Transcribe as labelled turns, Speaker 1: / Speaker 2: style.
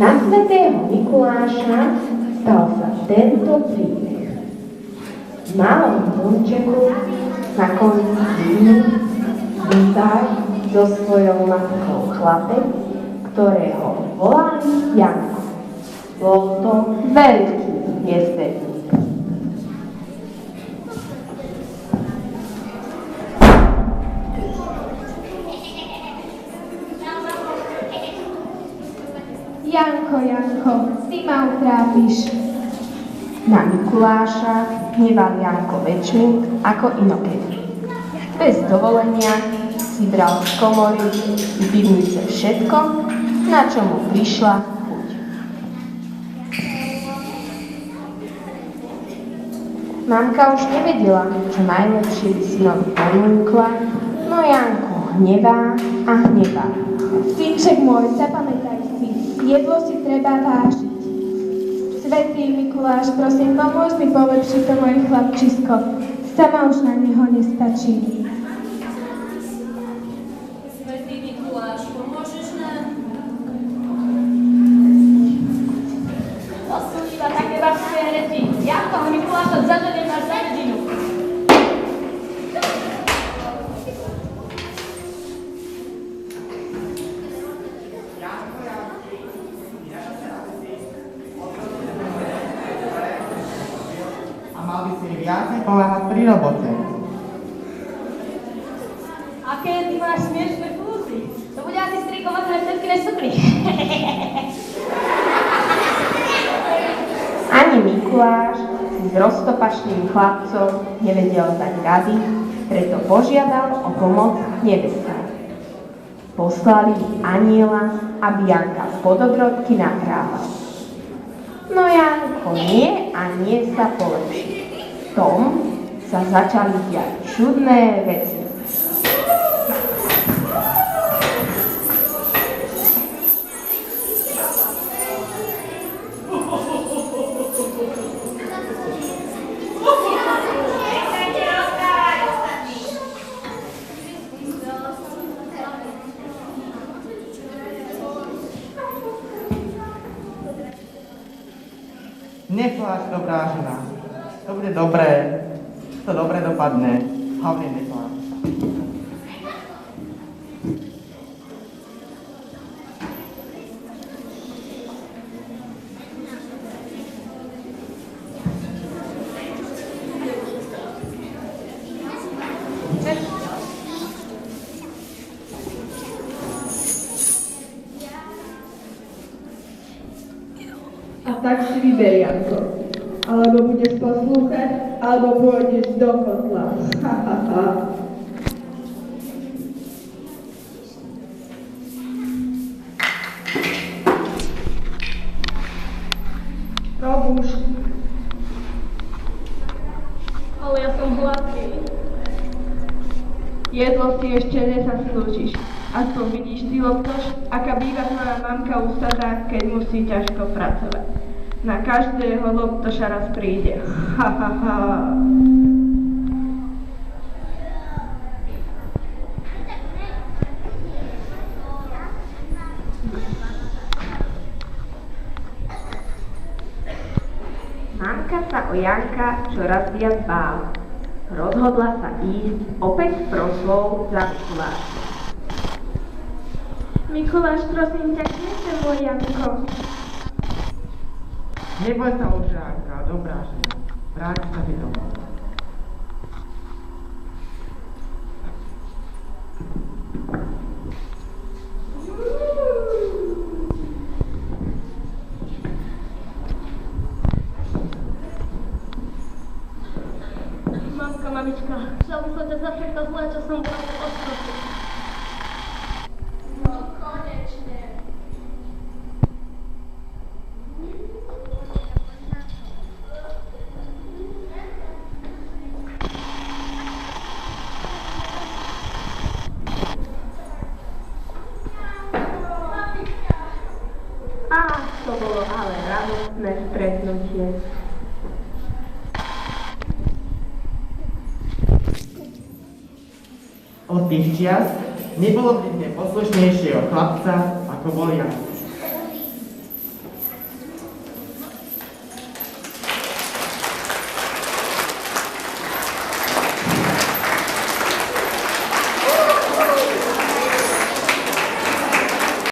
Speaker 1: Na svätého Mikuláša stal sa tento príbeh. V malom domčeku na konci dní býval so svojou matkou chlapec, ktorého volali Janko. Bol to veľký miestečník.
Speaker 2: Janko, ty ma utrápiš.
Speaker 1: Na Mikuláša hneval Janko väčšmi ako inokedy. Bez dovolenia si bral z komory, z pivnice všetko, na čo mu prišla chuť. Mamka už nevedela, čo najlepšie by synovi ponúkla, no Janko hnevá a hnevá.
Speaker 2: Synček môj, zapamätaj si, jedlo si treba vážiť. Svätý Mikuláš, prosím, pomôž mi polepšiť to moje chlapčisko. Sama už na neho nestačí.
Speaker 3: Svätý Mikuláš, pomôžeš nám? To sú iba také babské reči. Ja toho Mikuláša zaženiem až za dedinu.
Speaker 4: Mal by si viacej pomáhať pri robote.
Speaker 3: Aké ty máš smiešné kúsy? To bude asi strikovať na všetky nesukry.
Speaker 1: Ani Mikuláš si s roztopašným chlapcom nevedel dať rady, preto požiadal o pomoc nebesa. Poslali anjela, aby Janka z podobrodky natrával. No Janko nie a nie sa polepšil. V tom sa začali diať čudné veci.
Speaker 4: Nepláč, dobrá žena. To bude dobré. To dobre dopadne. Hlavne nepláč.
Speaker 5: A tak si vyber, Janko. Alebo budeš poslúchať, alebo pôjdeš do kotla. Ha, ha, ha. Robuš.
Speaker 3: Ale ja som hladný.
Speaker 5: Jedlo si ešte nezaslúžiš. Aspoň vidíš, ty loptoš, aká býva tvoja mamka usadá, keď musí ťažko pracovať. Na každého loptoša raz príde. Ha, ha, ha.
Speaker 1: Mamka sa o Janka čoraz viac bála. Rozhodla sa ísť opäť s prosbou za Mikulášom.
Speaker 2: Mikuláš, prosím ťa, kde je môj Janko?
Speaker 4: Neboj sa už, Janka, dobrá žena. Vráť sa ti domov.
Speaker 3: Mamka, mamička, chcel by som ťa za všetko zlé, čo som bola odprosiť.
Speaker 2: No, konečne.
Speaker 1: Ach, to bolo ale radostné stretnutie.
Speaker 4: Od tých čias nebolo v poslušnejšieho chlapca, ako bol Janko.